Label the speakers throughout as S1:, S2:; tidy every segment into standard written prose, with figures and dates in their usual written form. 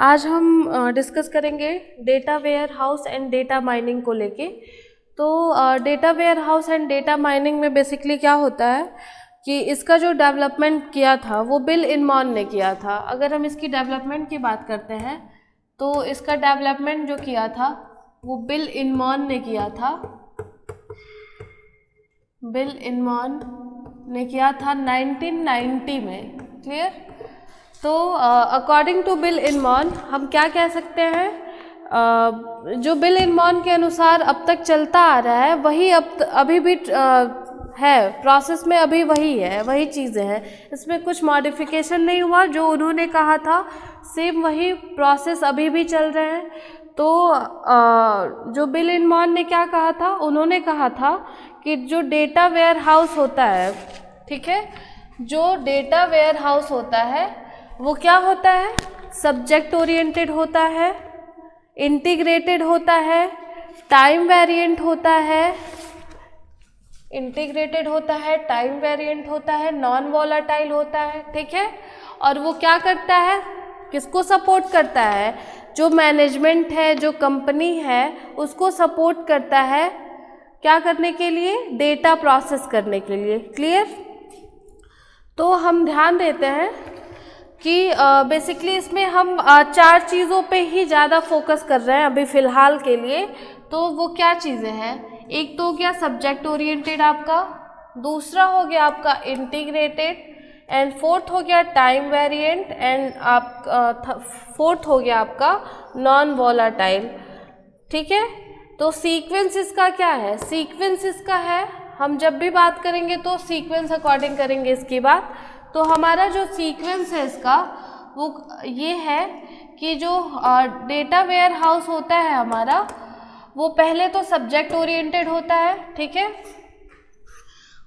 S1: आज हम डिस्कस करेंगे data warehouse and data mining को लेके। तो data warehouse and data mining में बेसिकली क्या होता है कि इसका जो डेवलपमेंट किया था वो बिल इनमॉन ने किया था। अगर हम इसकी डेवलपमेंट की बात करते हैं तो इसका डेवलपमेंट जो किया था वो बिल इनमॉन ने किया था। बिल इनमॉन ने किया था 1990 में। क्लियर? तो अकॉर्डिंग टू बिल इनमॉन हम क्या कह सकते हैं, जो बिल इनमॉन के अनुसार अब तक चलता आ रहा है वही अभी भी है, प्रोसेस में अभी वही है, वही चीज़ें हैं, इसमें कुछ मॉडिफिकेशन नहीं हुआ। जो उन्होंने कहा था सेम वही प्रोसेस अभी भी चल रहे हैं। तो जो बिल इनमॉन ने क्या कहा था, उन्होंने कहा था कि जो डेटा वेयर हाउस होता है, ठीक है, जो डेटा वेयर हाउस होता है वो क्या होता है, सब्जेक्ट ओरिएंटेड होता है, इंटीग्रेटेड होता है, टाइम वेरिएंट होता है, इंटीग्रेटेड होता है, टाइम वेरिएंट होता है, नॉन वोलाटाइल होता है। ठीक है, और वो क्या करता है, किसको सपोर्ट करता है, जो मैनेजमेंट है, जो कंपनी है, उसको सपोर्ट करता है क्या करने के लिए, डेटा प्रोसेस करने के लिए। क्लियर? तो हम ध्यान देते हैं कि बेसिकली इसमें हम चार चीज़ों पे ही ज़्यादा फोकस कर रहे हैं अभी फ़िलहाल के लिए। तो वो क्या चीज़ें हैं, एक तो हो गया सब्जेक्ट ओरिएंटेड आपका, दूसरा हो गया आपका इंटीग्रेटेड, एंड फोर्थ हो गया टाइम वेरिएंट, एंड फोर्थ हो गया आपका नॉन वोलाटाइल। ठीक है, तो सीक्वेंस इसका क्या है, सीक्वेंस इसका है, हम जब भी बात करेंगे तो सीक्वेंस अकॉर्डिंग करेंगे इसकी बात। तो हमारा जो सीक्वेंस है इसका वो ये है कि जो डेटा वेयर हाउस होता है हमारा, वो पहले तो सब्जेक्ट ओरिएंटेड होता है, ठीक है,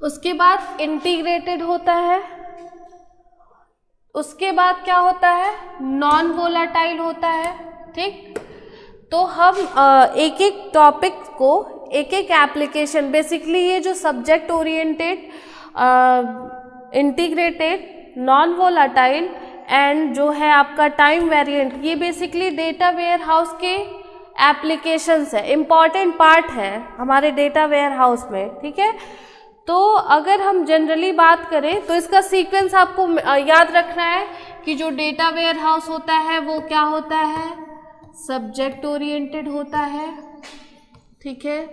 S1: उसके बाद इंटीग्रेटेड होता है, उसके बाद क्या होता है, नॉन वोलाटाइल होता है। ठीक, तो हम एक एक टॉपिक को, एक एक एप्लीकेशन, बेसिकली ये जो subject oriented, integrated, non volatile and जो है आपका टाइम वेरिएंट, ये बेसिकली डेटा वेयर हाउस के एप्लीकेशंस है, इम्पॉर्टेंट पार्ट है हमारे डेटा वेयर हाउस में। ठीक है, तो अगर हम जनरली बात करें तो इसका सीक्वेंस आपको याद रखना है कि जो डेटा वेयर हाउस होता है वो क्या होता है, सब्जेक्ट ओरिएंटेड होता है, ठीक है,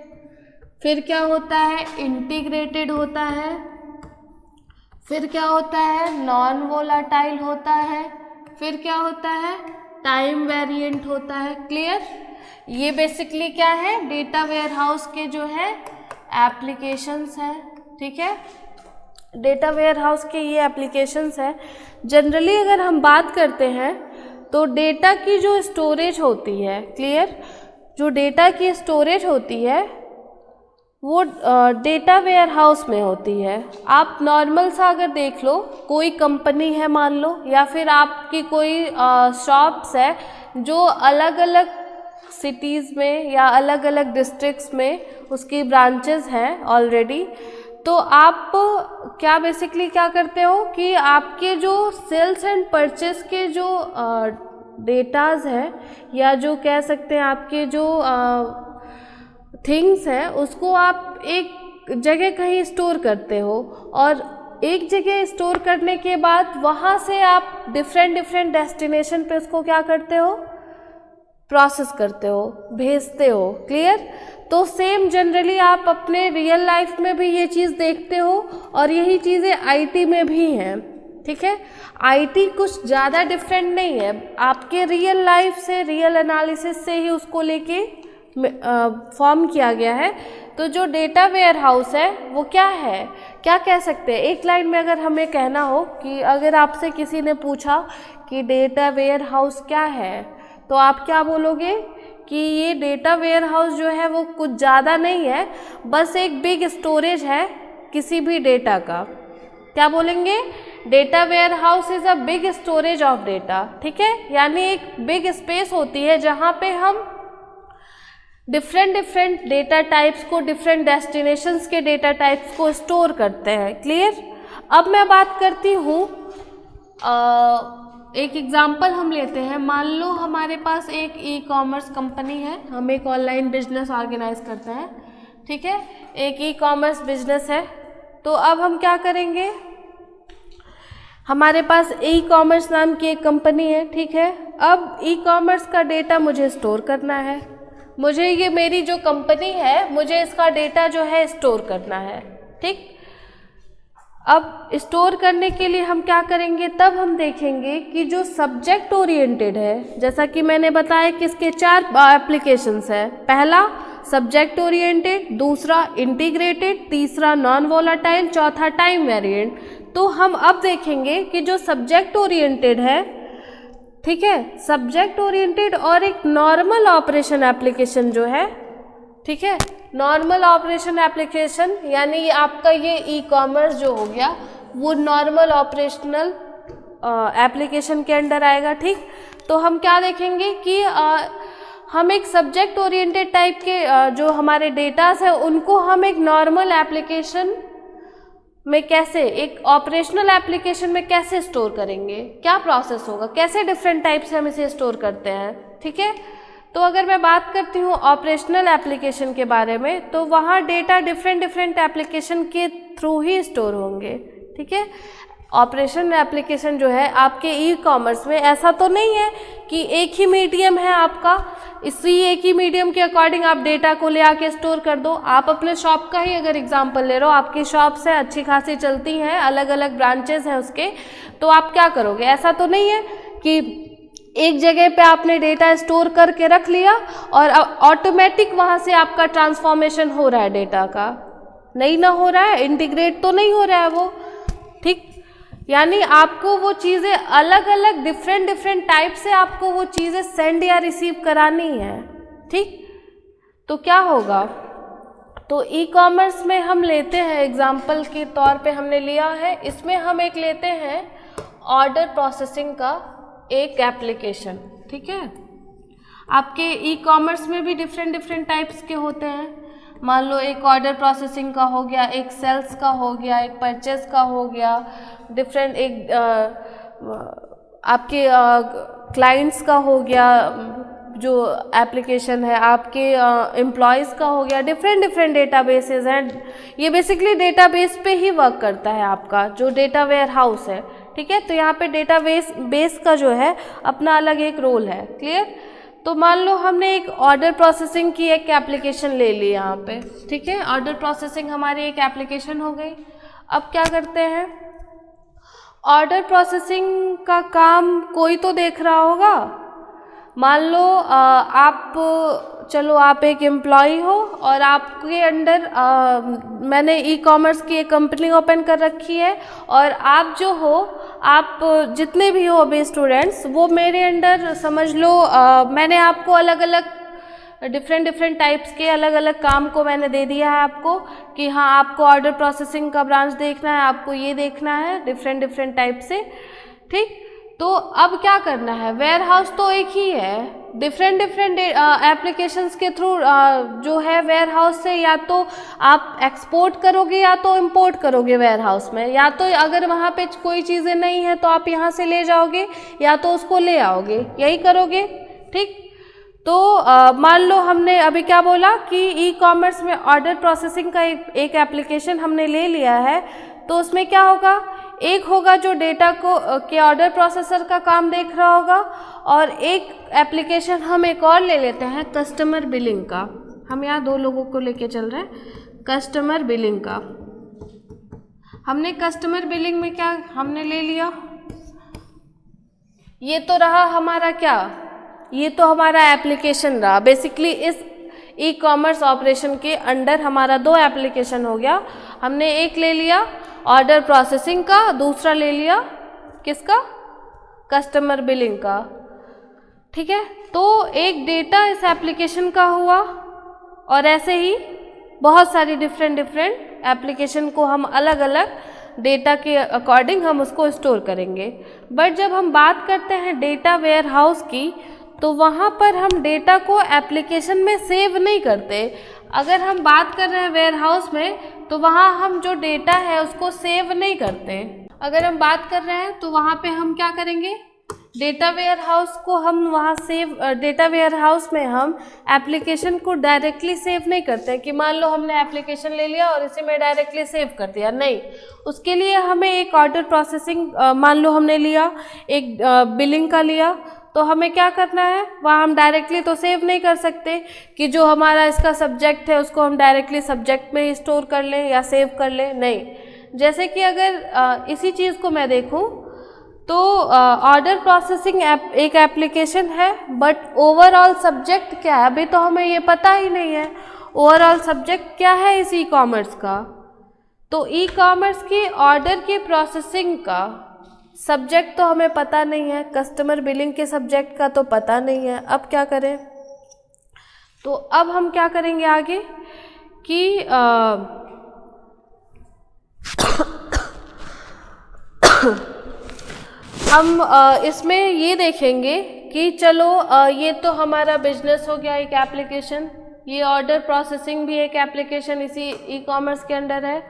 S1: फिर क्या होता है, इंटीग्रेटेड होता है, फिर क्या होता है, नॉन वोलाटाइल होता है, फिर क्या होता है, टाइम वेरिएंट होता है। क्लियर? ये बेसिकली क्या है, डेटा वेयर हाउस के जो है एप्लीकेशंस हैं। ठीक है, डेटा वेयर हाउस के ये एप्लीकेशंस हैं। जनरली अगर हम बात करते हैं तो डेटा की जो स्टोरेज होती है, क्लियर, जो डेटा की स्टोरेज होती है वो डेटा वेयर हाउस में होती है। आप नॉर्मल सा अगर देख लो, कोई कंपनी है मान लो, या फिर आपकी कोई शॉप्स है जो अलग अलग सिटीज़ में या अलग अलग डिस्ट्रिक्ट्स में उसकी ब्रांचेस हैं ऑलरेडी, तो आप क्या बेसिकली क्या करते हो कि आपके जो सेल्स एंड परचेस के जो डेटाज हैं, या जो कह सकते हैं आपके जो थिंग्स हैं, उसको आप एक जगह कहीं स्टोर करते हो, और एक जगह स्टोर करने के बाद वहाँ से आप डिफरेंट डेस्टिनेशन पे उसको क्या करते हो, प्रोसेस करते हो, भेजते हो। क्लियर? तो सेम जनरली आप अपने रियल लाइफ में भी ये चीज़ देखते हो, और यही चीज़ें आईटी में भी हैं। ठीक है, आईटी कुछ ज़्यादा डिफरेंट नहीं है, आपके रियल लाइफ से, रियल एनालिसिस से ही उसको लेके फॉर्म किया गया है। तो जो डेटा वेयर हाउस है वो क्या है, क्या कह सकते हैं, एक लाइन में अगर हमें कहना हो कि अगर आपसे किसी ने पूछा कि डेटा वेयर हाउस क्या है, तो आप क्या बोलोगे कि ये डेटा वेयर हाउस जो है वो कुछ ज़्यादा नहीं है, बस एक बिग स्टोरेज है किसी भी डेटा का। क्या बोलेंगे, data warehouse is a big storage of data. ठीक है, यानी एक बिग स्पेस होती है जहाँ पे हम डिफरेंट डेटा टाइप्स को, डिफरेंट डेस्टिनेशंस के डेटा टाइप्स को स्टोर करते हैं। क्लियर? अब मैं बात करती हूँ एक एग्जांपल हम लेते हैं। मान लो हमारे पास एक ई कॉमर्स कंपनी है, हम एक ऑनलाइन बिजनेस ऑर्गेनाइज करते हैं, ठीक है, एक ई कॉमर्स बिजनेस है। तो अब हम क्या करेंगे, हमारे पास ई कॉमर्स नाम की एक कंपनी है, ठीक है। अब ई कॉमर्स का डेटा मुझे स्टोर करना है, मुझे ये मेरी जो कंपनी है मुझे इसका डेटा जो है स्टोर करना है, ठीक। अब स्टोर करने के लिए हम क्या करेंगे, तब हम देखेंगे कि जो सब्जेक्ट ओरिएंटेड है, जैसा कि मैंने बताया कि इसके 4 एप्लीकेशंस है। पहला सब्जेक्ट ओरिएंटेड, दूसरा इंटीग्रेटेड, तीसरा नॉन वोलाटाइल, चौथा टाइम वेरिएंट। तो हम अब देखेंगे कि जो सब्जेक्ट ओरिएंटेड है, ठीक है, सब्जेक्ट ओरिएंटेड और एक नॉर्मल ऑपरेशन एप्लीकेशन जो है, ठीक है, नॉर्मल ऑपरेशन एप्लीकेशन यानी आपका ये ई कॉमर्स जो हो गया वो नॉर्मल ऑपरेशनल एप्लीकेशन के अंडर आएगा, ठीक। तो हम क्या देखेंगे कि हम एक सब्जेक्ट ओरिएंटेड टाइप के जो हमारे डेटास है उनको हम एक नॉर्मल एप्लीकेशन में कैसे, एक ऑपरेशनल एप्लीकेशन में कैसे स्टोर करेंगे, क्या प्रोसेस होगा, कैसे डिफरेंट टाइप से हम इसे स्टोर करते हैं, ठीक है। तो अगर मैं बात करती हूँ ऑपरेशनल एप्लीकेशन के बारे में, तो वहाँ डेटा डिफरेंट एप्लीकेशन के थ्रू ही स्टोर होंगे, ठीक है। ऑपरेशन एप्लीकेशन जो है आपके ई कॉमर्स में ऐसा तो नहीं है कि एक ही मीडियम है आपका, इसी एक ही मीडियम के अकॉर्डिंग आप डेटा को ले आके स्टोर कर दो। आप अपने शॉप का ही अगर एग्जांपल ले रहे हो, आपकी शॉप्स है अच्छी खासी चलती हैं, अलग अलग ब्रांचेस हैं उसके, तो आप क्या करोगे, ऐसा तो नहीं है कि एक जगह पे आपने डेटा स्टोर करके रख लिया और ऑटोमेटिक वहाँ से आपका ट्रांसफॉर्मेशन हो रहा है डेटा का, नहीं ना हो रहा है, इंटीग्रेट तो नहीं हो रहा है वो, ठीक। यानी आपको वो चीज़ें अलग अलग डिफरेंट टाइप से आपको वो चीज़ें सेंड या रिसीव करानी है, ठीक। तो क्या होगा, तो ई कॉमर्स में हम लेते हैं एग्जाम्पल के तौर पे हमने लिया है, इसमें हम एक लेते हैं ऑर्डर प्रोसेसिंग का एक एप्लीकेशन, ठीक है। आपके ई कॉमर्स में भी डिफरेंट टाइप्स के होते हैं। मान लो एक ऑर्डर प्रोसेसिंग का हो गया, एक सेल्स का हो गया, एक परचेज का हो गया, डिफरेंट एक आपके क्लाइंट्स का हो गया जो एप्लीकेशन है, आपके एम्प्लॉयज़ का हो गया, डिफरेंट डेटाबेसेस हैं। ये बेसिकली डेटाबेस पे ही वर्क करता है आपका जो डेटा वेयर हाउस है, ठीक है। तो यहाँ पे डेटाबेस का जो है अपना अलग एक रोल है, क्लियर। तो मान लो हमने एक ऑर्डर प्रोसेसिंग की एक एप्लीकेशन ले ली यहाँ पे, ठीक है, ऑर्डर प्रोसेसिंग हमारी एक एप्लीकेशन हो गई। अब क्या करते हैं, ऑर्डर प्रोसेसिंग का काम कोई तो देख रहा होगा। मान लो आप एक एम्प्लॉई हो और आपके अंडर मैंने ई कॉमर्स की एक कंपनी ओपन कर रखी है और आप जो हो, आप जितने भी हो अभी स्टूडेंट्स, वो मेरे अंडर समझ लो मैंने आपको अलग अलग डिफरेंट टाइप्स के अलग अलग काम को मैंने दे दिया है आपको कि हाँ आपको ऑर्डर प्रोसेसिंग का ब्रांच देखना है, आपको ये देखना है डिफरेंट टाइप से, ठीक। तो अब क्या करना है, वेयर हाउस तो एक ही है, डिफरेंट एप्लीकेशंस के थ्रू जो है वेयर हाउस से या तो आप एक्सपोर्ट करोगे या तो इंपोर्ट करोगे वेयर हाउस में, या तो अगर वहाँ पे कोई चीज़ें नहीं है तो आप यहाँ से ले जाओगे या तो उसको ले आओगे, यही करोगे, ठीक। तो मान लो हमने अभी क्या बोला कि ई कॉमर्स में ऑर्डर प्रोसेसिंग का एक एप्लीकेशन हमने ले लिया है, तो उसमें क्या होगा, एक होगा जो डेटा को के ऑर्डर प्रोसेसर का काम देख रहा होगा और एक एप्लीकेशन हम एक और ले लेते हैं कस्टमर बिलिंग का। हम यहाँ 2 लोगों को लेके चल रहे हैं, कस्टमर बिलिंग का। हमने कस्टमर बिलिंग में क्या हमने ले लिया, ये तो रहा हमारा क्या, ये तो हमारा एप्लीकेशन रहा। बेसिकली इस ई कॉमर्स ऑपरेशन के अंडर हमारा 2 एप्लीकेशन हो गया। हमने एक ले लिया ऑर्डर प्रोसेसिंग का, दूसरा ले लिया किसका, कस्टमर बिलिंग का, ठीक है। तो एक डेटा इस एप्लीकेशन का हुआ और ऐसे ही बहुत सारी डिफरेंट एप्लीकेशन को हम अलग अलग डेटा के अकॉर्डिंग हम उसको स्टोर करेंगे। बट जब हम बात करते हैं डेटा वेयर हाउस की, तो वहाँ पर हम डेटा को एप्लीकेशन में सेव नहीं करते। अगर हम बात कर रहे हैं वेयर हाउस में तो वहाँ हम जो डेटा है उसको सेव नहीं करते। अगर हम बात कर रहे हैं तो वहाँ पे हम क्या करेंगे, डेटा वेयर हाउस को हम वहाँ सेव, डेटा वेयर हाउस में हम एप्लीकेशन को डायरेक्टली सेव नहीं करते हैं कि मान लो हमने एप्लीकेशन ले लिया और इसी में डायरेक्टली सेव कर दिया, नहीं। उसके लिए हमें एक ऑर्डर प्रोसेसिंग, मान लो हमने लिया एक बिलिंग का लिया, तो हमें क्या करना है, वहाँ हम डायरेक्टली तो सेव नहीं कर सकते कि जो हमारा इसका सब्जेक्ट है उसको हम डायरेक्टली सब्जेक्ट में ही स्टोर कर लें या सेव कर लें, नहीं। जैसे कि अगर इसी चीज़ को मैं देखूँ तो ऑर्डर प्रोसेसिंग एक एप्लीकेशन है, बट ओवरऑल सब्जेक्ट क्या है अभी तो हमें ये पता ही नहीं है। ओवरऑल सब्जेक्ट क्या है इस ई कॉमर्स का, तो ई कॉमर्स की ऑर्डर की प्रोसेसिंग का सब्जेक्ट तो हमें पता नहीं है, कस्टमर बिलिंग के सब्जेक्ट का तो पता नहीं है। अब क्या करें, तो अब हम क्या करेंगे आगे कि हम इसमें ये देखेंगे कि चलो ये तो हमारा बिजनेस हो गया एक एप्लीकेशन, ये ऑर्डर प्रोसेसिंग भी एक एप्लीकेशन इसी ई कॉमर्स के अंडर है,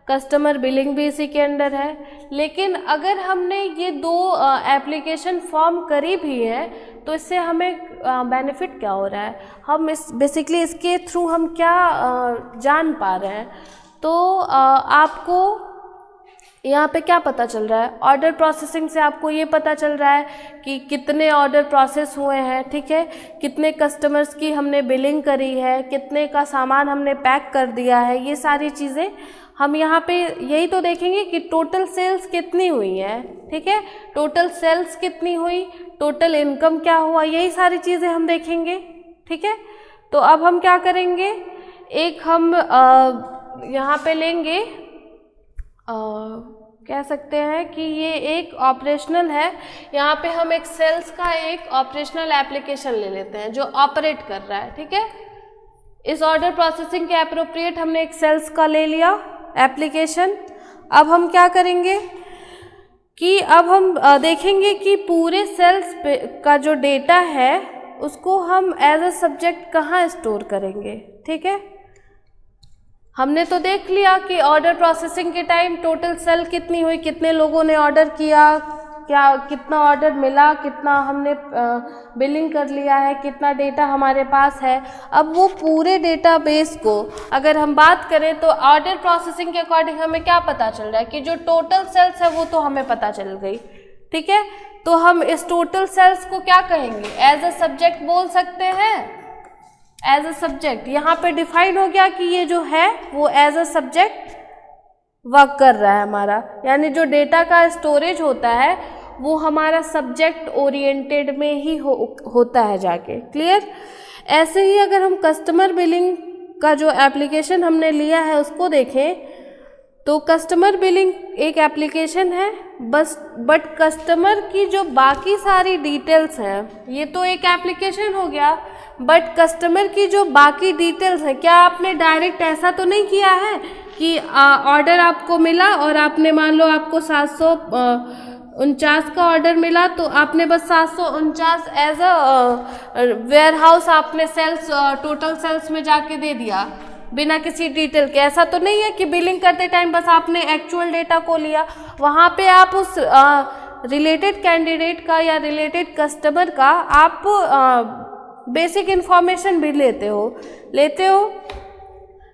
S1: कस्टमर बिलिंग भी इसी के अंडर है। लेकिन अगर हमने ये दो एप्लीकेशन फॉर्म करी भी है तो इससे हमें बेनिफिट क्या हो रहा है, हम इस बेसिकली इसके थ्रू हम क्या जान पा रहे हैं। तो आपको यहाँ पे क्या पता चल रहा है, ऑर्डर प्रोसेसिंग से आपको ये पता चल रहा है कि कितने ऑर्डर प्रोसेस हुए हैं, ठीक है, कितने कस्टमर्स की हमने बिलिंग करी है, कितने का सामान हमने पैक कर दिया है, ये सारी चीज़ें हम यहाँ पे यही तो देखेंगे कि टोटल सेल्स कितनी हुई है, ठीक है, टोटल सेल्स कितनी हुई, टोटल इनकम क्या हुआ, यही सारी चीज़ें हम देखेंगे, ठीक है। तो अब हम क्या करेंगे, एक हम यहाँ पे लेंगे, कह सकते हैं कि ये एक ऑपरेशनल है, यहाँ पे हम एक सेल्स का एक ऑपरेशनल एप्लीकेशन ले लेते हैं जो ऑपरेट कर रहा है, ठीक है। इस ऑर्डर प्रोसेसिंग के अप्रोप्रिएट हमने एक सेल्स का ले लिया एप्लीकेशन। अब हम क्या करेंगे कि अब हम देखेंगे कि पूरे सेल्स का जो डेटा है उसको हम एज अ सब्जेक्ट कहाँ स्टोर करेंगे, ठीक है। हमने तो देख लिया कि ऑर्डर प्रोसेसिंग के टाइम टोटल सेल कितनी हुई, कितने लोगों ने ऑर्डर किया, क्या कितना ऑर्डर मिला, कितना हमने बिलिंग कर लिया है, कितना डेटा हमारे पास है। अब वो पूरे डेटाबेस को अगर हम बात करें तो ऑर्डर प्रोसेसिंग के अकॉर्डिंग हमें क्या पता चल रहा है कि जो टोटल सेल्स है वो तो हमें पता चल गई, ठीक है। तो हम इस टोटल सेल्स को क्या कहेंगे, एज अ सब्जेक्ट बोल सकते हैं, एज अ सब्जेक्ट। यहाँ पे डिफाइन हो गया कि ये जो है वो एज अ सब्जेक्ट वर्क कर रहा है हमारा, यानी जो डेटा का स्टोरेज होता है वो हमारा सब्जेक्ट ओरिएंटेड में ही होता है जाके, क्लियर। ऐसे ही अगर हम कस्टमर बिलिंग का जो एप्लीकेशन हमने लिया है उसको देखें तो कस्टमर बिलिंग एक एप्लीकेशन है, बट कस्टमर की जो बाकी सारी डिटेल्स हैं ये तो एक एप्लीकेशन हो गया, बट कस्टमर की जो बाकी डिटेल्स हैं, क्या आपने डायरेक्ट ऐसा तो नहीं किया है कि ऑर्डर आपको मिला और आपने मान लो आपको 749 का ऑर्डर मिला तो आपने बस 749 एज अ वेयर हाउस आपने सेल्स टोटल सेल्स में जाके दे दिया बिना किसी डिटेल के। ऐसा तो नहीं है कि बिलिंग करते टाइम बस आपने एक्चुअल डेटा को लिया, वहाँ पे आप उस रिलेटेड कैंडिडेट का या रिलेटेड कस्टमर का आप बेसिक इन्फॉर्मेशन भी लेते हो।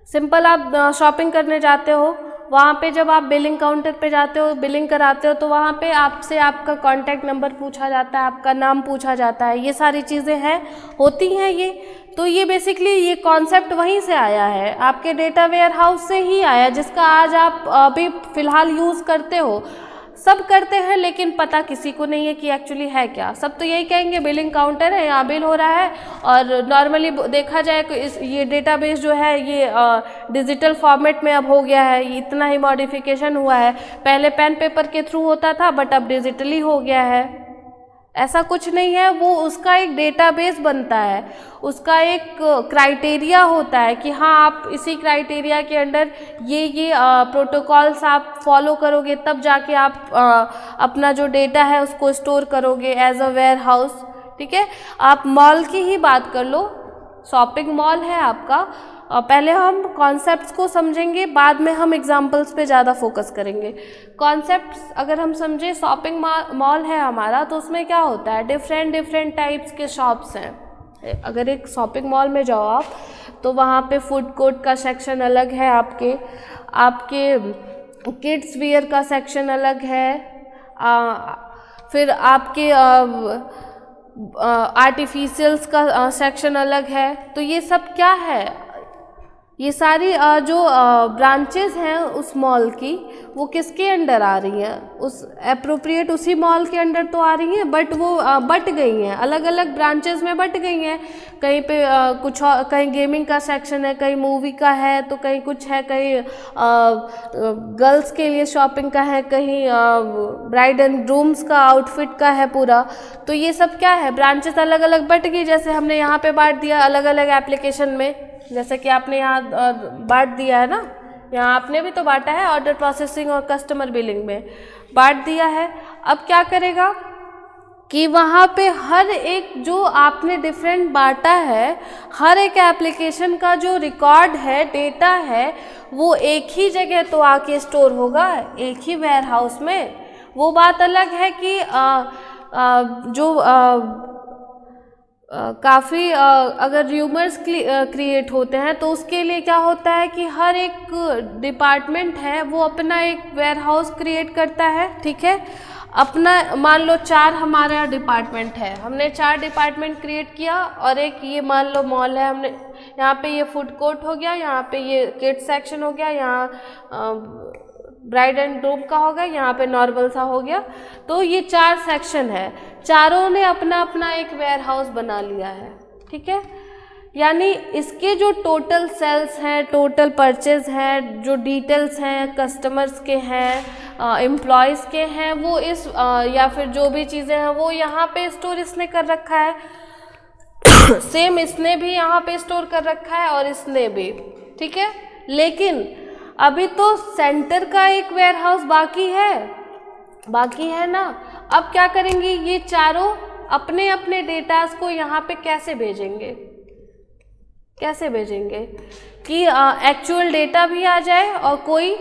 S1: सिंपल आप शॉपिंग करने जाते हो, वहाँ पे जब आप बिलिंग काउंटर पे जाते हो, बिलिंग कराते हो, तो वहाँ पे आपसे आपका कॉन्टैक्ट नंबर पूछा जाता है, आपका नाम पूछा जाता है, ये सारी चीज़ें हैं होती हैं ये। तो ये बेसिकली ये कॉन्सेप्ट वहीं से आया है, आपके डेटा वेयर हाउस से ही आया, जिसका आज आप अभी फ़िलहाल यूज़ करते हो। सब करते हैं लेकिन पता किसी को नहीं है कि एक्चुअली है क्या। सब तो यही कहेंगे बिलिंग काउंटर है, यहाँ बिल हो रहा है। और नॉर्मली देखा जाए तो ये डेटाबेस जो है ये डिजिटल फॉर्मेट में अब हो गया है, इतना ही मॉडिफिकेशन हुआ है। पहले पेन पेपर के थ्रू होता था बट अब डिजिटली हो गया है। ऐसा कुछ नहीं है, वो उसका एक डेटाबेस बनता है, उसका एक क्राइटेरिया होता है कि हाँ आप इसी क्राइटेरिया के अंडर ये प्रोटोकॉल्स आप फॉलो करोगे तब जाके आप अपना जो डेटा है उसको स्टोर करोगे एज अ वेयर हाउस, ठीक है। आप मॉल की ही बात कर लो, शॉपिंग मॉल है आपका, पहले हम कॉन्सेप्ट्स को समझेंगे, बाद में हम एग्जांपल्स पे ज़्यादा फोकस करेंगे। कॉन्सेप्ट्स अगर हम समझे, शॉपिंग मॉल है हमारा, तो उसमें क्या होता है, डिफरेंट टाइप्स के शॉप्स हैं। अगर एक शॉपिंग मॉल में जाओ आप, तो वहाँ पे फूड कोर्ट का सेक्शन अलग है, आपके किड्स वियर का सेक्शन अलग है, फिर आपके आर्टिफिशियल्स का सेक्शन अलग है। तो ये सब क्या है, ये सारी जो ब्रांचेस हैं उस मॉल की, वो किसके अंडर आ रही हैं, उस एप्रोप्रिएट उसी मॉल के अंडर तो आ रही हैं, बट वो बट गई हैं, अलग अलग ब्रांचेस में बट गई हैं। कहीं पे कुछ और, कहीं गेमिंग का सेक्शन है, कहीं मूवी का है, तो कहीं कुछ है, कहीं गर्ल्स के लिए शॉपिंग का है, कहीं ब्राइड एंड ग्रूम्स का आउटफिट का है पूरा। तो ये सब क्या है, ब्रांचेस अलग अलग बट गई। जैसे हमने यहाँ पे बांट दिया अलग अलग एप्लीकेशन में, जैसे कि आपने यहाँ बांट दिया है ना, यहाँ आपने भी तो बांटा है, ऑर्डर प्रोसेसिंग और कस्टमर बिलिंग में बांट दिया है। अब क्या करेगा कि वहाँ पे हर एक जो आपने डिफरेंट बांटा है, हर एक एप्लीकेशन का जो रिकॉर्ड है, डेटा है, वो एक ही जगह तो आके स्टोर होगा, एक ही वेयर हाउस में। वो बात अलग है कि काफ़ी अगर र्यूमर्स क्रिएट होते हैं, तो उसके लिए क्या होता है कि हर एक डिपार्टमेंट है वो अपना एक वेयर हाउस क्रिएट करता है, ठीक है। अपना मान लो 4 हमारा डिपार्टमेंट है, हमने 4 डिपार्टमेंट क्रिएट किया, और एक ये मान लो मॉल है, हमने यहाँ पे ये फूड कोर्ट हो गया, यहाँ पे ये किड्स सेक्शन हो गया, यहाँ ब्राइड एंड ग्रूम का हो गया, यहाँ पे नॉर्मल सा हो गया। तो ये 4 सेक्शन है, चारों ने अपना अपना एक वेयर हाउस बना लिया है, ठीक है। यानी इसके जो टोटल सेल्स हैं, टोटल परचेज हैं, जो डिटेल्स हैं कस्टमर्स के हैं, एम्प्लॉयज़ के हैं, वो इस या फिर जो भी चीज़ें हैं वो यहाँ पे स्टोर इसने कर रखा है। सेम इसने भी यहाँ पे स्टोर कर रखा है, और इसने भी, ठीक है। लेकिन अभी तो सेंटर का एक वेयर हाउस बाकी है ना। अब क्या करेंगे, ये चारों अपने अपने डेटास को यहाँ पे कैसे भेजेंगे कि एक्चुअल डेटा भी आ जाए और कोई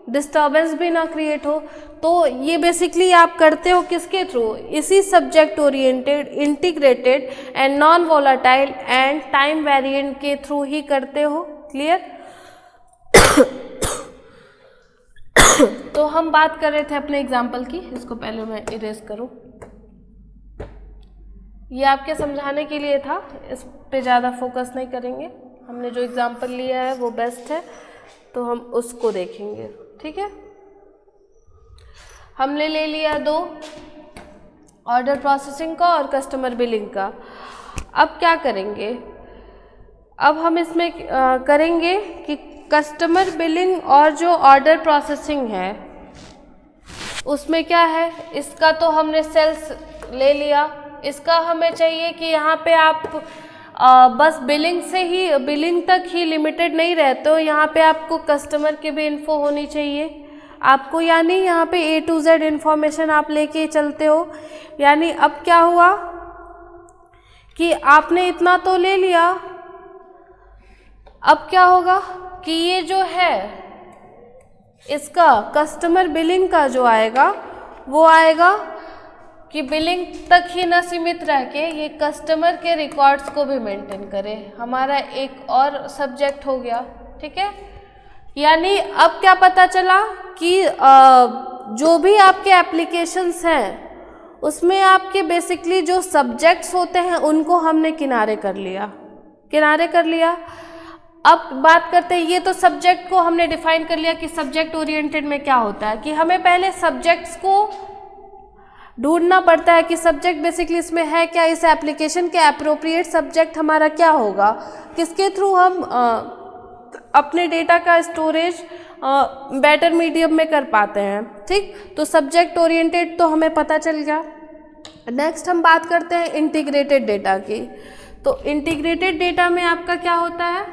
S1: डिस्टर्बेंस भी ना क्रिएट हो। तो ये बेसिकली आप करते हो किसके थ्रू, इसी subject oriented, integrated and non volatile and time variant के थ्रू ही करते हो। क्लियर? तो हम बात कर रहे थे अपने एग्जाम्पल की, इसको पहले मैं इरेज करूं। ये आपके समझाने के लिए था, इस पे ज़्यादा फोकस नहीं करेंगे। हमने जो एग्जाम्पल लिया है वो बेस्ट है, तो हम उसको देखेंगे, ठीक है। हमने ले लिया 2, ऑर्डर प्रोसेसिंग का और कस्टमर बिलिंग का। अब क्या करेंगे, अब हम इसमें करेंगे कि कस्टमर बिलिंग और जो ऑर्डर प्रोसेसिंग है उसमें क्या है, इसका तो हमने सेल्स ले लिया, इसका हमें चाहिए कि यहाँ पे आप बस बिलिंग तक ही लिमिटेड नहीं रहते हो, यहाँ पे आपको कस्टमर की भी इन्फो होनी चाहिए आपको, यानी यहाँ पे A to Z इन्फॉर्मेशन आप लेके चलते हो। यानी अब क्या हुआ कि आपने इतना तो ले लिया, अब क्या होगा कि ये जो है इसका कस्टमर बिलिंग का जो आएगा वो आएगा कि बिलिंग तक ही न सीमित रह के ये कस्टमर के रिकॉर्ड्स को भी मेंटेन करे। हमारा एक और सब्जेक्ट हो गया, ठीक है। यानी अब क्या पता चला कि जो भी आपके एप्लीकेशंस हैं उसमें आपके बेसिकली जो सब्जेक्ट्स होते हैं उनको हमने किनारे कर लिया। अब बात करते हैं, ये तो सब्जेक्ट को हमने डिफाइन कर लिया कि सब्जेक्ट ओरिएंटेड में क्या होता है कि हमें पहले सब्जेक्ट्स को ढूंढना पड़ता है कि सब्जेक्ट बेसिकली इसमें है क्या, इस एप्लीकेशन के एप्रोप्रिएट सब्जेक्ट हमारा क्या होगा, किसके थ्रू हम अपने डेटा का स्टोरेज बेटर मीडियम में कर पाते हैं, ठीक। तो सब्जेक्ट ओरिएंटेड तो हमें पता चल गया। नेक्स्ट हम बात करते हैं इंटीग्रेटेड डेटा की। तो इंटीग्रेटेड डेटा में आपका क्या होता है,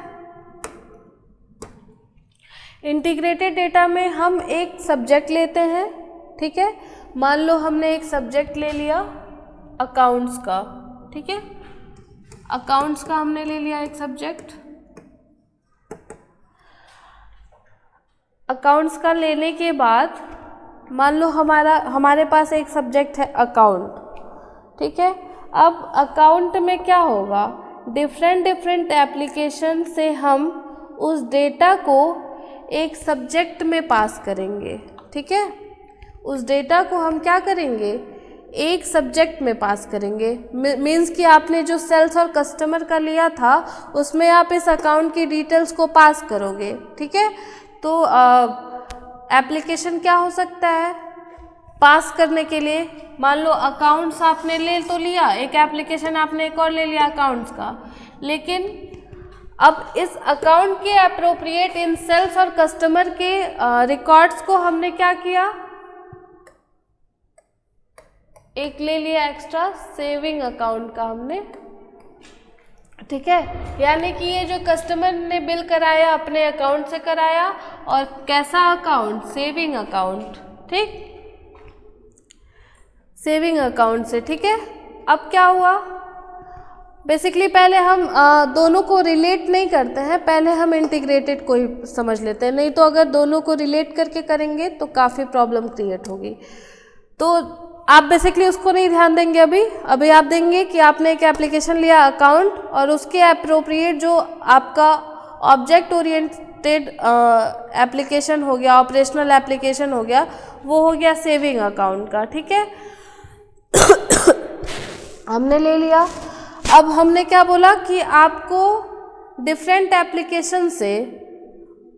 S1: इंटीग्रेटेड डेटा में हम एक सब्जेक्ट लेते हैं, ठीक है। मान लो हमने एक सब्जेक्ट ले लिया अकाउंट्स का, ठीक है, अकाउंट्स का हमने ले लिया एक सब्जेक्ट। अकाउंट्स का लेने के बाद मान लो हमारे पास एक सब्जेक्ट है अकाउंट, ठीक है। अब अकाउंट में क्या होगा, डिफरेंट एप्लीकेशन से हम उस डेटा को एक सब्जेक्ट में पास करेंगे, ठीक है। उस डेटा को हम क्या करेंगे, एक सब्जेक्ट में पास करेंगे। मीन्स कि आपने जो सेल्स और कस्टमर का लिया था उसमें आप इस अकाउंट की डिटेल्स को पास करोगे, ठीक है। तो एप्लीकेशन क्या हो सकता है पास करने के लिए, मान लो अकाउंट्स आपने ले तो लिया, एक एप्लीकेशन आपने एक और ले लिया अकाउंट्स का, लेकिन अब इस अकाउंट के अप्रोप्रिएट इन सेल्स और कस्टमर के रिकॉर्ड्स को हमने क्या किया, एक ले लिया एक्स्ट्रा सेविंग अकाउंट का हमने, ठीक है। यानी कि ये जो कस्टमर ने बिल कराया अपने अकाउंट से कराया, और कैसा अकाउंट, सेविंग अकाउंट, ठीक, सेविंग अकाउंट से, ठीक है। अब क्या हुआ, बेसिकली पहले हम दोनों को रिलेट नहीं करते हैं, पहले हम इंटीग्रेटेड को ही समझ लेते हैं, नहीं तो अगर दोनों को रिलेट करके करेंगे तो काफ़ी प्रॉब्लम क्रिएट होगी। तो आप बेसिकली उसको नहीं ध्यान देंगे अभी आप देंगे कि आपने एक एप्लीकेशन लिया अकाउंट, और उसके अप्रोप्रिएट जो आपका ऑब्जेक्ट ओरिएंटेड एप्लीकेशन हो गया, ऑपरेशनल एप्लीकेशन हो गया, वो हो गया सेविंग अकाउंट का, ठीक है। हमने ले लिया। अब हमने क्या बोला कि आपको डिफरेंट एप्लीकेशन से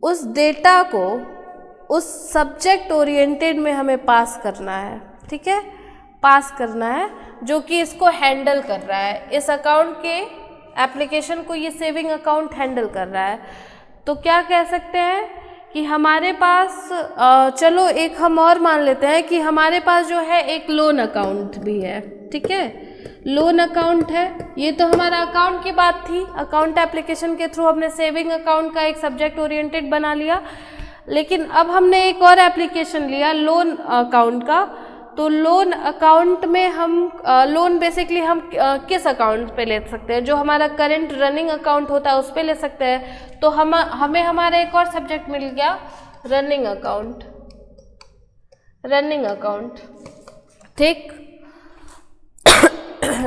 S1: उस डेटा को उस सब्जेक्ट ओरिएंटेड में हमें पास करना है, ठीक है, पास करना है, जो कि इसको हैंडल कर रहा है, इस अकाउंट के एप्लीकेशन को ये सेविंग अकाउंट हैंडल कर रहा है। तो क्या कह सकते हैं कि हमारे पास चलो एक हम और मान लेते हैं कि हमारे पास जो है एक लोन अकाउंट भी है, ठीक है, लोन अकाउंट है। ये तो हमारा अकाउंट की बात थी, अकाउंट एप्लीकेशन के थ्रू हमने सेविंग अकाउंट का एक सब्जेक्ट ओरिएंटेड बना लिया, लेकिन अब हमने एक और एप्लीकेशन लिया लोन अकाउंट का। तो लोन अकाउंट में हम लोन बेसिकली हम किस अकाउंट पे ले सकते हैं, जो हमारा करंट रनिंग अकाउंट होता है उस पे ले सकते हैं। तो हमें हमारा एक और सब्जेक्ट मिल गया रनिंग अकाउंट, रनिंग अकाउंट, ठीक,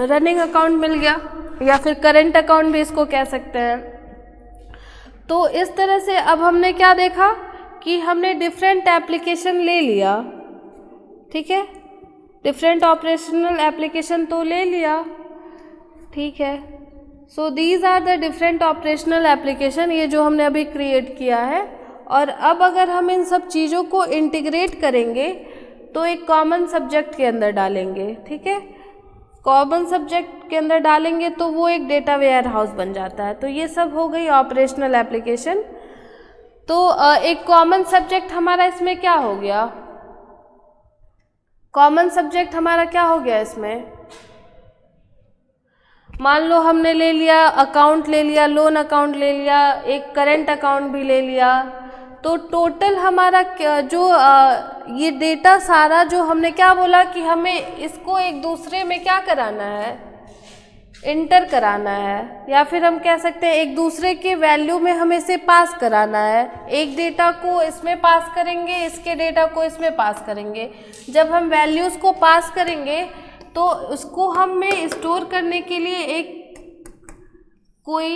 S1: रनिंग अकाउंट मिल गया, या फिर करंट अकाउंट भी इसको कह सकते हैं। तो इस तरह से अब हमने क्या देखा कि हमने डिफरेंट एप्लीकेशन ले लिया, ठीक है, डिफरेंट ऑपरेशनल एप्लीकेशन तो ले लिया, ठीक है। So these are the different operational application, ये जो हमने अभी क्रिएट किया है। और अब अगर हम इन सब चीज़ों को इंटीग्रेट करेंगे तो एक कॉमन सब्जेक्ट के अंदर डालेंगे, ठीक है, कॉमन सब्जेक्ट के अंदर डालेंगे तो वो एक डेटा वेयर हाउस बन जाता है। तो ये सब हो गई ऑपरेशनल एप्लीकेशन। तो एक कॉमन सब्जेक्ट हमारा इसमें क्या हो गया, कॉमन सब्जेक्ट हमारा क्या हो गया इसमें, मान लो हमने ले लिया अकाउंट, ले लिया लोन अकाउंट, ले लिया एक करंट अकाउंट भी ले लिया। तो टोटल हमारा जो ये डेटा सारा जो हमने क्या बोला कि हमें इसको एक दूसरे में क्या कराना है, इंटर कराना है, या फिर हम कह सकते हैं एक दूसरे के वैल्यू में हमें इसे पास कराना है। एक डेटा को इसमें पास करेंगे, इसके डेटा को इसमें पास करेंगे। जब हम वैल्यूज़ को पास करेंगे तो उसको हमें स्टोर करने के लिए एक कोई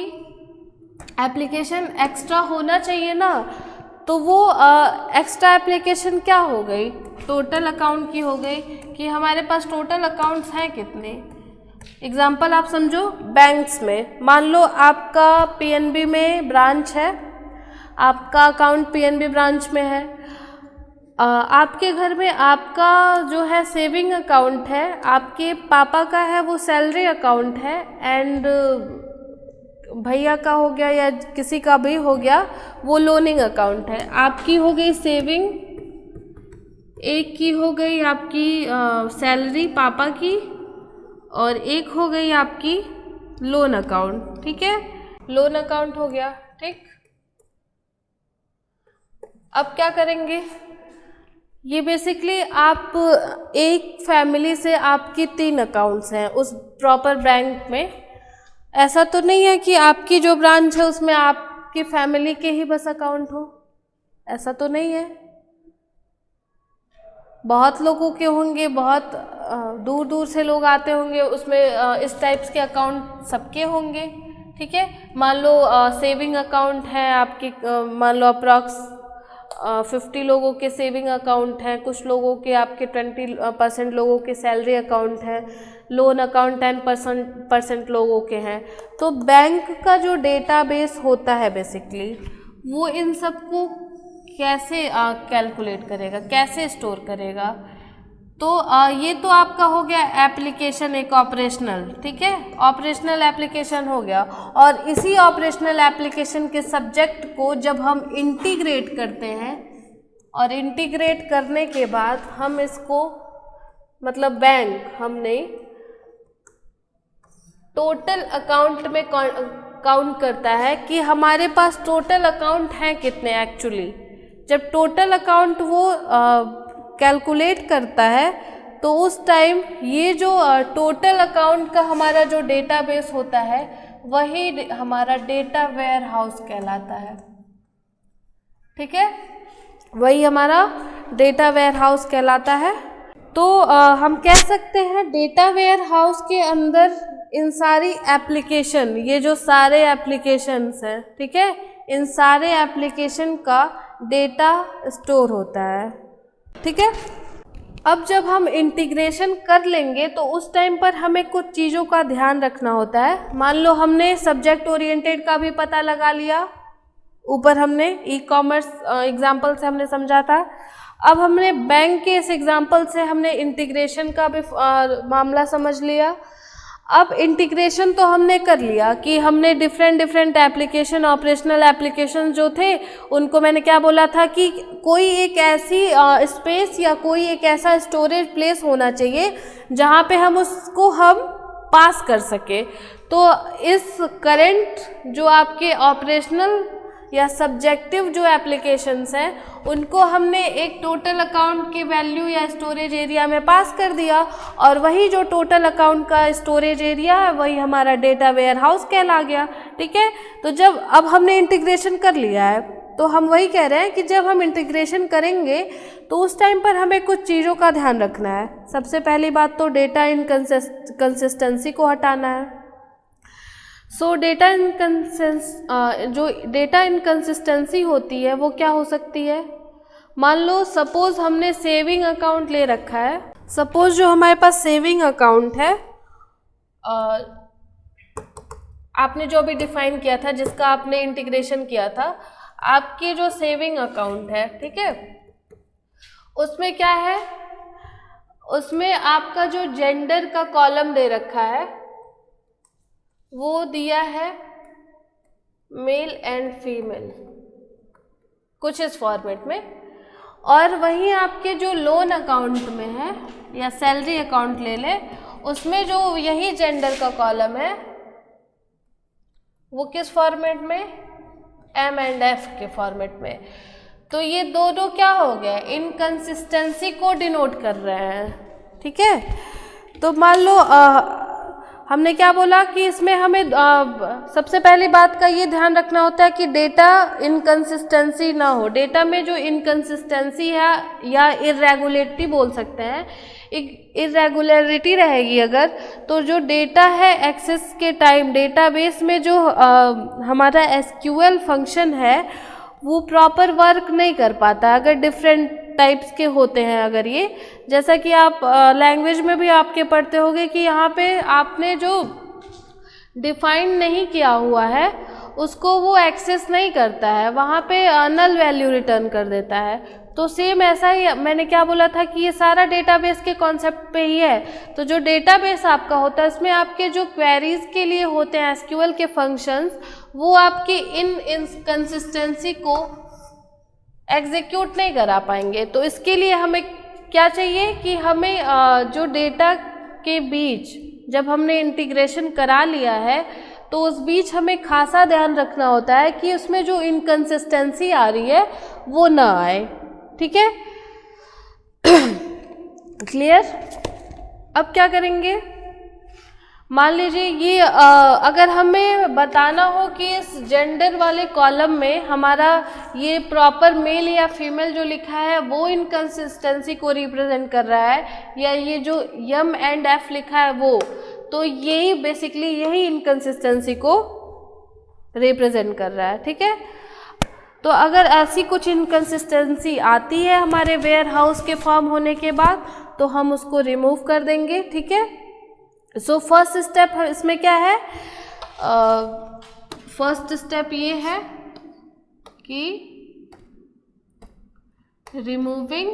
S1: एप्लीकेशन एक्स्ट्रा होना चाहिए ना। तो वो एक्स्ट्रा एप्लीकेशन क्या हो गई, टोटल अकाउंट की हो गई कि हमारे पास टोटल अकाउंट्स हैं कितने। एग्जाम्पल आप समझो, बैंक्स में मान लो आपका पीएनबी में ब्रांच है, आपका अकाउंट पीएनबी ब्रांच में है, आपके घर में आपका जो है सेविंग अकाउंट है, आपके पापा का है वो सैलरी अकाउंट है, एंड भैया का हो गया या किसी का भी हो गया वो लोनिंग अकाउंट है। आपकी हो गई सेविंग, एक की हो गई आपकी सैलरी पापा की, और एक हो गई आपकी लोन अकाउंट, ठीक है, लोन अकाउंट हो गया, ठीक। अब क्या करेंगे, ये बेसिकली आप एक फैमिली से आपकी 3 अकाउंट्स हैं उस प्रॉपर बैंक में। ऐसा तो नहीं है कि आपकी जो ब्रांच है उसमें आपकी फैमिली के ही बस अकाउंट हो, ऐसा तो नहीं है, बहुत लोगों के होंगे, बहुत दूर दूर से लोग आते होंगे, उसमें इस टाइप्स के अकाउंट सबके होंगे। ठीक है, मान लो सेविंग अकाउंट है आपके, मान लो अप्रॉक्स 50 लोगों के सेविंग अकाउंट हैं, कुछ लोगों के आपके 20% लोगों के सैलरी अकाउंट है, लोन अकाउंट 10% लोगों के हैं। तो बैंक का जो डेटाबेस होता है बेसिकली वो इन सबको कैसे कैलकुलेट करेगा, कैसे स्टोर करेगा। तो ये तो आपका हो गया एप्लीकेशन एक ऑपरेशनल, ठीक है, ऑपरेशनल एप्लीकेशन हो गया। और इसी ऑपरेशनल एप्लीकेशन के सब्जेक्ट को जब हम इंटीग्रेट करते हैं और इंटीग्रेट करने के बाद हम इसको मतलब बैंक हमने टोटल अकाउंट में काउंट करता है कि हमारे पास टोटल अकाउंट हैं कितने एक्चुअली। जब टोटल अकाउंट वो कैलकुलेट करता है तो उस टाइम ये जो टोटल अकाउंट का हमारा जो डेटाबेस होता है वही हमारा डेटा वेयर हाउस कहलाता है। ठीक है, वही हमारा डेटा वेयर हाउस कहलाता है। तो हम कह सकते हैं डेटा वेयर हाउस के अंदर इन सारी एप्लीकेशन, ये जो सारे एप्लीकेशंस हैं, ठीक है, इन सारे एप्लीकेशन का डेटा स्टोर होता है। ठीक है, अब जब हम इंटीग्रेशन कर लेंगे तो उस टाइम पर हमें कुछ चीज़ों का ध्यान रखना होता है। मान लो हमने सब्जेक्ट ओरिएंटेड का भी पता लगा लिया, ऊपर हमने ई कॉमर्स एग्जाम्पल से हमने समझा था। अब हमने बैंक के इस एग्जाम्पल से हमने इंटीग्रेशन का भी मामला समझ लिया। अब इंटीग्रेशन तो हमने कर लिया कि हमने डिफरेंट एप्लीकेशन, ऑपरेशनल एप्लीकेशन जो थे उनको मैंने क्या बोला था कि कोई एक ऐसी स्पेस या कोई एक ऐसा स्टोरेज प्लेस होना चाहिए जहाँ पे हम उसको पास कर सके। तो इस करंट जो आपके ऑपरेशनल या सब्जेक्टिव जो एप्लीकेशंस हैं उनको हमने एक टोटल अकाउंट की वैल्यू या स्टोरेज एरिया में पास कर दिया, और वही जो टोटल अकाउंट का स्टोरेज एरिया है वही हमारा डेटा वेयर हाउस कहला गया। ठीक है, तो जब अब हमने इंटीग्रेशन कर लिया है तो हम वही कह रहे हैं कि जब हम इंटीग्रेशन करेंगे तो उस टाइम पर हमें कुछ चीज़ों का ध्यान रखना है। सबसे पहली बात तो डेटा इनकंसिस्टेंसी को हटाना है। सो जो डेटा इनकंसिस्टेंसी होती है वो क्या हो सकती है। मान लो सपोज हमने सेविंग अकाउंट ले रखा है, सपोज जो हमारे पास सेविंग अकाउंट है आपने जो अभी डिफाइन किया था, जिसका आपने इंटीग्रेशन किया था, आपकी जो सेविंग अकाउंट है, ठीक है, उसमें क्या है, उसमें आपका जो जेंडर का कॉलम दे रखा है वो दिया है मेल एंड फीमेल, कुछ इस फॉर्मेट में। और वहीं आपके जो लोन अकाउंट में है या सैलरी अकाउंट ले ले, उसमें जो यही जेंडर का कॉलम है वो किस फॉर्मेट में, एम एंड एफ के फॉर्मेट में। तो ये दोनों क्या हो गए, इनकंसिस्टेंसी को डिनोट कर रहे हैं। ठीक है, तो मान लो हमने क्या बोला कि इसमें हमें सबसे पहली बात का ये ध्यान रखना होता है कि डेटा इनकंसिस्टेंसी ना हो। डेटा में जो इनकंसिस्टेंसी है या इरेगुलरिटी बोल सकते हैं, इरेगुलरिटी रहेगी अगर, तो जो डेटा है एक्सेस के टाइम डेटाबेस में जो हमारा एसक्यूएल फंक्शन है वो प्रॉपर वर्क नहीं कर पाता अगर डिफरेंट टाइप्स के होते हैं। अगर ये जैसा कि आप लैंग्वेज में भी आपके पढ़ते होंगे कि यहाँ पे आपने जो डिफाइन नहीं किया हुआ है उसको वो एक्सेस नहीं करता है, वहाँ पे नल वैल्यू रिटर्न कर देता है। तो सेम ऐसा ही मैंने क्या बोला था कि ये सारा डेटाबेस के कॉन्सेप्ट पे ही है। तो जो डेटाबेस आपका होता है इसमें आपके जो क्वेरीज के लिए होते हैं एसक्यूएल के फंक्शंस, वो आपकी इनकंसिस्टेंसी को एग्जीक्यूट नहीं करा पाएंगे। तो इसके लिए हमें क्या चाहिए कि हमें जो डेटा के बीच जब हमने इंटीग्रेशन करा लिया है तो उस बीच हमें खासा ध्यान रखना होता है कि उसमें जो इनकंसिस्टेंसी आ रही है वो ना आए। ठीक है, क्लियर। अब क्या करेंगे, मान लीजिए ये अगर हमें बताना हो कि इस जेंडर वाले कॉलम में हमारा ये प्रॉपर मेल या फीमेल जो लिखा है वो इनकंसिस्टेंसी को रिप्रेजेंट कर रहा है, या ये जो यम एंड एफ लिखा है वो, तो यही बेसिकली यही इनकंसिस्टेंसी को रिप्रेजेंट कर रहा है। ठीक है, तो अगर ऐसी कुछ इनकंसिस्टेंसी आती है हमारे वेयर हाउस के फॉर्म होने के बाद तो हम उसको रिमूव कर देंगे। ठीक है, सो फर्स्ट स्टेप इसमें क्या है, फर्स्ट स्टेप ये है कि removing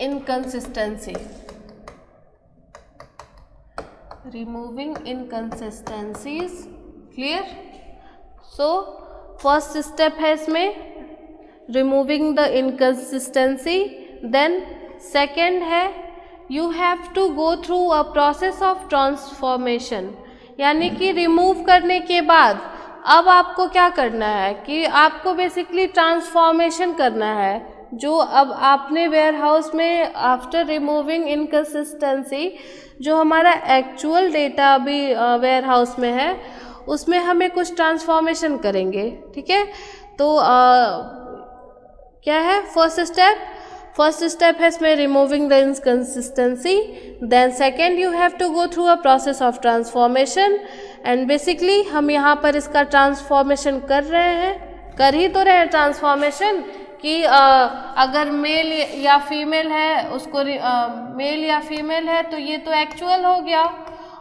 S1: inconsistency, removing inconsistencies. Clear? So first step है इसमें removing the inconsistency. Then second है you have to go through a process of transformation, यानी कि रिमूव करने के बाद अब आपको क्या करना है कि आपको बेसिकली ट्रांसफॉर्मेशन करना है। जो अब आपने वेयर हाउस में आफ्टर रिमूविंग इनकंसिस्टेंसी जो हमारा एक्चुअल डेटा अभी वेयर हाउस में है उसमें हमें कुछ ट्रांसफॉर्मेशन करेंगे। ठीक है, तो क्या है फर्स्ट स्टेप है इसमें removing the inconsistency. Then second you have to go through a process of transformation, and basically हम यहाँ पर इसका ट्रांसफॉर्मेशन कर रहे हैं, कर ही तो रहे हैं ट्रांसफॉर्मेशन कि अगर मेल या फीमेल है उसको मेल या फीमेल है तो ये तो एक्चुअल हो गया,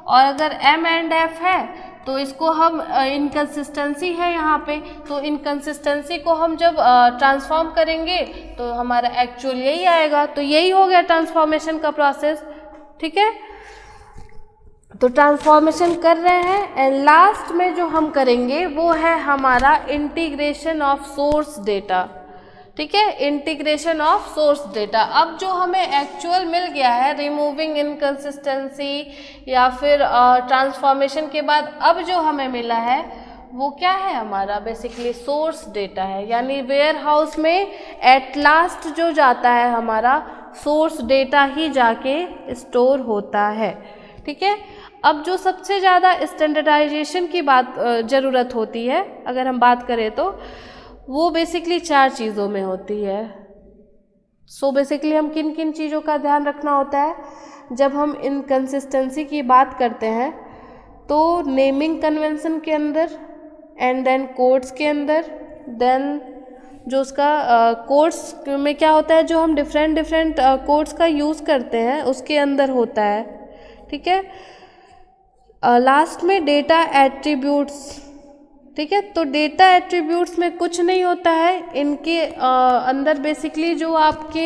S1: और अगर एम एंड एफ है तो इसको हम इनकंसिस्टेंसी है यहाँ पे, तो इनकंसिस्टेंसी को हम जब ट्रांसफॉर्म करेंगे तो हमारा एक्चुअल यही आएगा, तो यही हो गया ट्रांसफॉर्मेशन का प्रोसेस। ठीक है, तो ट्रांसफॉर्मेशन कर रहे हैं, एंड लास्ट में जो हम करेंगे वो है हमारा इंटीग्रेशन ऑफ सोर्स डेटा। ठीक है, इंटीग्रेशन ऑफ सोर्स डेटा। अब जो हमें एक्चुअल मिल गया है रिमूविंग इनकंसिस्टेंसी या फिर ट्रांसफॉर्मेशन के बाद अब जो हमें मिला है वो क्या है, हमारा बेसिकली सोर्स डेटा है, यानी वेयर हाउस में एट लास्ट जो जाता है हमारा सोर्स डेटा ही जाके स्टोर होता है। ठीक है, अब जो सबसे ज़्यादा स्टैंडर्डाइजेशन की बात ज़रूरत होती है अगर हम बात करें तो वो बेसिकली 4 चीज़ों में होती है। सो बेसिकली हम किन किन चीज़ों का ध्यान रखना होता है जब हम इनकंसिस्टेंसी की बात करते हैं, तो नेमिंग कन्वेंशन के अंदर, एंड देन कोड्स के अंदर, देन जो उसका कोड्स में क्या होता है जो हम डिफरेंट कोड्स का यूज़ करते हैं उसके अंदर होता है। ठीक है, लास्ट में डेटा एट्रीब्यूट्स। ठीक है, तो डेटा एट्रीब्यूट्स में कुछ नहीं होता है, इनके अंदर बेसिकली जो आपके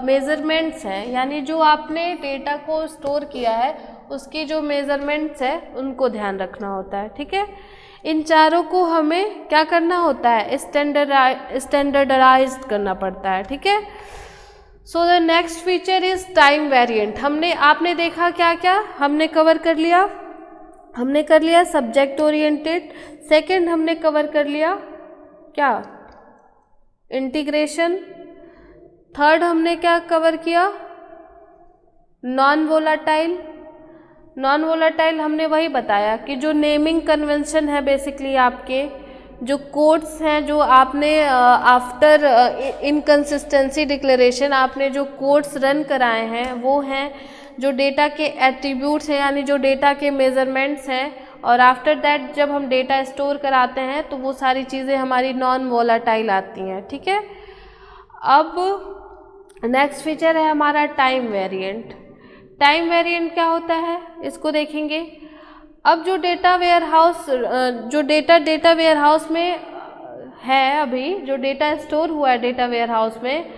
S1: मेज़रमेंट्स हैं, यानी जो आपने डेटा को स्टोर किया है उसकी जो मेज़रमेंट्स है उनको ध्यान रखना होता है। ठीक है, इन चारों को हमें क्या करना होता है, स्टैंडर्डाइज्ड करना पड़ता है। ठीक है, so the next feature is time variant. आपने देखा क्या क्या हमने कवर कर लिया, हमने कर लिया सब्जेक्ट ओरिएंटेड, सेकंड हमने कवर कर लिया क्या, इंटीग्रेशन, थर्ड हमने क्या कवर किया, नॉन वोलाटाइल। नॉन वोलाटाइल हमने वही बताया कि जो नेमिंग कन्वेंशन है बेसिकली आपके जो कोड्स हैं जो आपने आफ्टर इनकंसिस्टेंसी डिक्लेरेशन आपने जो कोड्स रन कराए हैं वो हैं जो डेटा के एट्रीब्यूट्स हैं, यानी जो डेटा के मेज़रमेंट्स हैं, और आफ्टर दैट जब हम डेटा स्टोर कराते हैं तो वो सारी चीज़ें हमारी नॉन वोलाटाइल आती हैं। ठीक है, अब नेक्स्ट फीचर है हमारा टाइम वेरिएंट। टाइम वेरिएंट क्या होता है इसको देखेंगे। अब जो डेटा वेयर हाउस में है, अभी जो डेटा स्टोर हुआ है डेटा वेयर हाउस में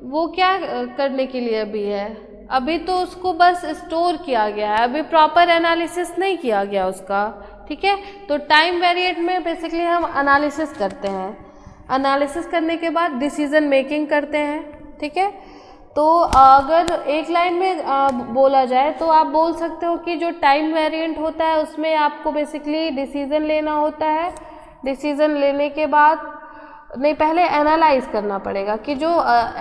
S1: वो क्या करने के लिए अभी है, अभी तो उसको बस स्टोर किया गया है, अभी प्रॉपर एनालिसिस नहीं किया गया उसका। ठीक है, तो टाइम वेरिएंट में बेसिकली हम एनालिसिस करते हैं, एनालिसिस करने के बाद डिसीजन मेकिंग करते हैं। ठीक है, तो अगर एक लाइन में बोला जाए तो आप बोल सकते हो कि जो टाइम वेरिएंट होता है उसमें आपको बेसिकली डिसीजन लेना होता है, डिसीजन लेने के बाद नहीं, पहले एनालाइज करना पड़ेगा कि जो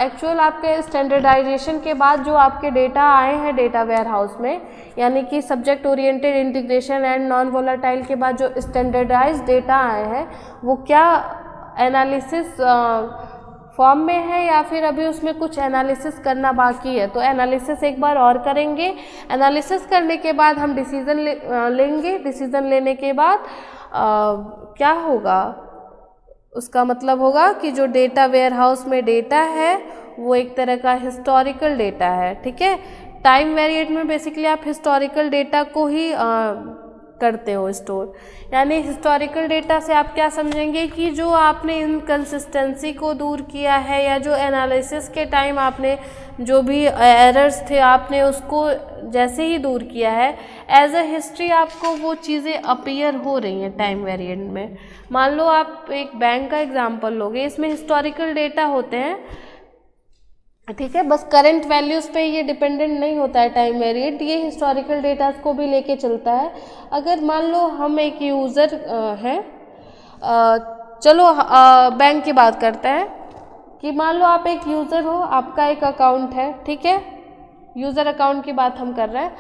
S1: एक्चुअल आपके स्टैंडर्डाइजेशन के बाद जो आपके डेटा आए हैं डेटा वेयर हाउस में, यानी कि subject oriented integration and non volatile के बाद जो स्टैंडर्डाइज डेटा आए हैं वो क्या एनालिसिस फॉर्म में है या फिर अभी उसमें कुछ एनालिसिस करना बाकी है। तो एनालिसिस एक बार और करेंगे, एनालिसिस करने के बाद हम डिसीज़न लेंगे। डिसीज़न लेने के बाद क्या होगा, उसका मतलब होगा कि जो डेटा वेयर हाउस में डेटा है वो एक तरह का हिस्टोरिकल डेटा है, ठीक है। टाइम वेरिएट में बेसिकली आप हिस्टोरिकल डेटा को ही करते हो स्टोर, यानी हिस्टोरिकल डेटा से आप क्या समझेंगे कि जो आपने इनकंसिस्टेंसी को दूर किया है या जो एनालिसिस के टाइम आपने जो भी एरर्स थे आपने उसको जैसे ही दूर किया है, एज अ हिस्ट्री आपको वो चीज़ें अपीयर हो रही हैं टाइम वेरिएंट में। मान लो आप एक बैंक का एग्जांपल लोगे, इसमें हिस्टोरिकल डेटा होते हैं, ठीक है, बस करंट वैल्यूज़ पे ये डिपेंडेंट नहीं होता है टाइम वेरिएंट, ये हिस्टोरिकल डेटा को भी लेके चलता है। अगर मान लो हम एक यूज़र हैं, चलो बैंक की बात करते हैं कि मान लो आप एक यूज़र हो, आपका एक अकाउंट है, ठीक है, यूज़र अकाउंट की बात हम कर रहे हैं।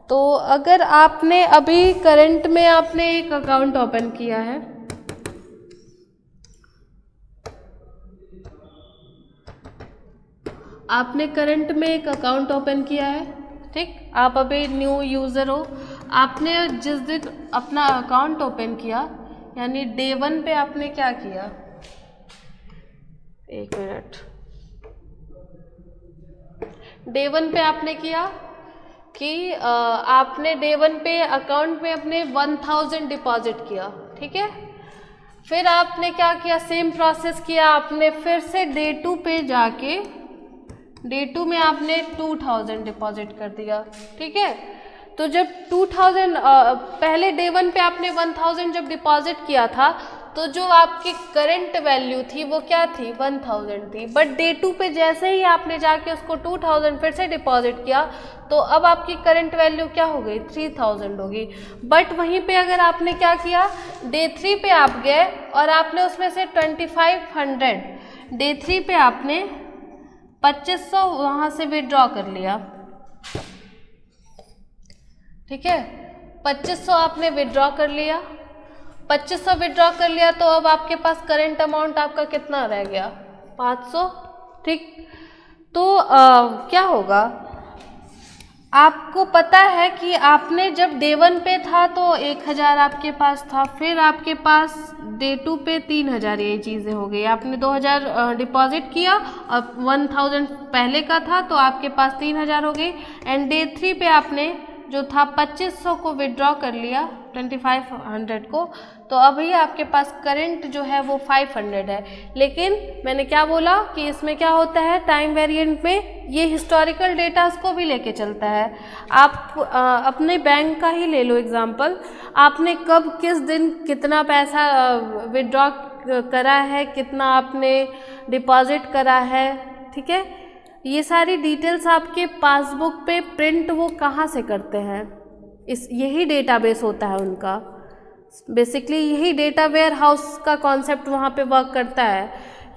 S1: तो अगर आपने अभी करंट में आपने एक अकाउंट ओपन किया है, आपने करंट में एक अकाउंट ओपन किया है, ठीक, आप अभी न्यू यूज़र हो, आपने जिस दिन अपना अकाउंट ओपन किया यानी डे 1 पे आपने क्या किया, एक मिनट, डे 1 पे आपने किया कि आपने डे 1 पे अकाउंट में अपने 1000 डिपॉजिट किया, ठीक है। फिर आपने क्या किया, सेम प्रोसेस किया, आपने फिर से डे 2 पे जाके डे 2 में आपने 2000 डिपॉजिट कर दिया, ठीक है। तो जब 2000 पहले डे 1 पे आपने 1000 जब डिपॉजिट किया था तो जो आपकी करंट वैल्यू थी वो क्या थी, 1000 थी, बट डे 2 पे जैसे ही आपने जाके उसको 2000 फिर से डिपॉजिट किया तो अब आपकी करंट वैल्यू क्या हो गई, 3000 होगी। बट वहीं पे अगर आपने क्या किया, डे 3 पे आप गए और आपने उसमें से 2500 डे 3 पे आपने 2500 वहाँ से विड्रॉ कर लिया, ठीक है, 2500 आपने विड्रॉ कर लिया, 2500 विड्रॉ कर लिया तो अब आपके पास करंट अमाउंट आपका कितना रह गया, 500, ठीक। तो क्या होगा, आपको पता है कि आपने जब डे 1 पे था तो 1000 आपके पास था, फिर आपके पास डे 2 पे 3000, ये चीज़ें हो गई, आपने 2000 डिपॉजिट किया और 1000 पहले का था तो आपके पास 3000 हो गई, एंड डे 3 पे आपने जो था 2500 को विड्रॉ कर लिया 2500 को, तो अभी आपके पास करंट जो है वो 500 है। लेकिन मैंने क्या बोला कि इसमें क्या होता है, टाइम वेरिएंट में ये हिस्टोरिकल डेटास को भी लेके चलता है। आप अपने बैंक का ही ले लो एग्जांपल, आपने कब किस दिन कितना पैसा विड्रॉ करा है, कितना आपने डिपॉजिट करा है, ठीक है, ये सारी डिटेल्स आपके पासबुक पे प्रिंट वो कहाँ से करते हैं, यही डेटाबेस होता है उनका। बेसिकली यही डेटा वेयर हाउस का कॉन्सेप्ट वहाँ पे वर्क करता है।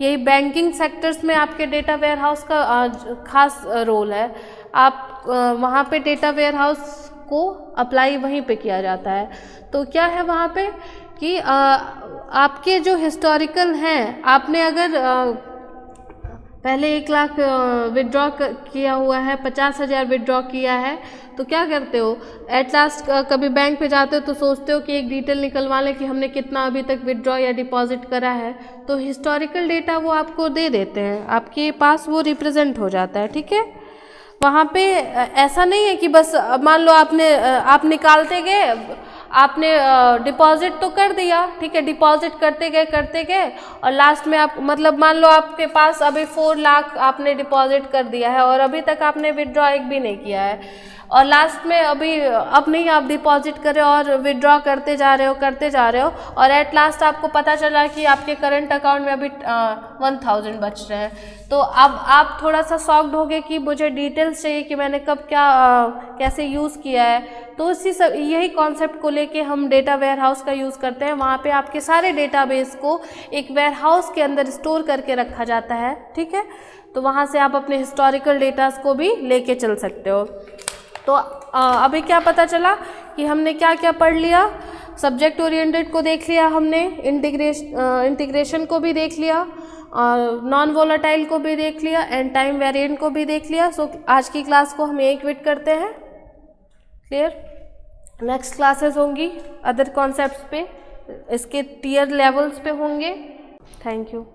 S1: यही बैंकिंग सेक्टर्स में आपके डेटा वेयर हाउस का खास रोल है। आप वहाँ पे डेटा वेयर हाउस को अप्लाई वहीं पे किया जाता है। तो क्या है वहाँ पे कि आपके जो हिस्टोरिकल हैं, आपने अगर पहले 1 लाख विड्रॉ किया हुआ है, 50,000 विड्रॉ किया है, तो क्या करते हो, एट लास्ट कभी बैंक पे जाते हो तो सोचते हो कि एक डिटेल निकलवा लें कि हमने कितना अभी तक विड्रॉ या डिपॉजिट करा है, तो हिस्टोरिकल डेटा वो आपको दे देते हैं, आपके पास वो रिप्रेजेंट हो जाता है, ठीक है। वहाँ पे ऐसा नहीं है कि बस मान लो आप निकालते गए, आपने डिपॉजिट तो कर दिया, ठीक है, डिपॉजिट करते गए और लास्ट में आप मतलब मान लो आपके पास अभी 4 लाख आपने डिपॉजिट कर दिया है और अभी तक आपने विड्रॉ एक भी नहीं किया है, और लास्ट में अब नहीं आप डिपॉजिट कर रहे हो और विड्रॉ करते जा रहे हो और एट लास्ट आपको पता चला कि आपके करंट अकाउंट में अभी 1000 बच रहे हैं, तो अब आप थोड़ा सा शॉक्ड होगे कि मुझे डिटेल्स चाहिए कि मैंने कब क्या कैसे यूज़ किया है। तो यही कॉन्सेप्ट को लेके हम डेटा वेयर हाउस का यूज़ करते हैं। वहाँ पे आपके सारे डेटाबेस को एक वेयर हाउस के अंदर स्टोर करके रखा जाता है, ठीक है। तो वहाँ से आप अपने हिस्टोरिकल डेटास को भी लेके चल सकते हो। तो अभी क्या पता चला कि हमने क्या क्या पढ़ लिया। सब्जेक्ट ओरिएंटेड को देख लिया हमने, इंटीग्रेशन को भी देख लिया, और नॉन वोलेटाइल को भी देख लिया, एंड टाइम वेरिएंट को भी देख लिया। सो आज की क्लास को हम यहीं क्विट करते हैं। क्लियर? नेक्स्ट क्लासेस होंगी अदर कॉन्सेप्ट्स पे, इसके टियर लेवल्स पे होंगे। Thank you.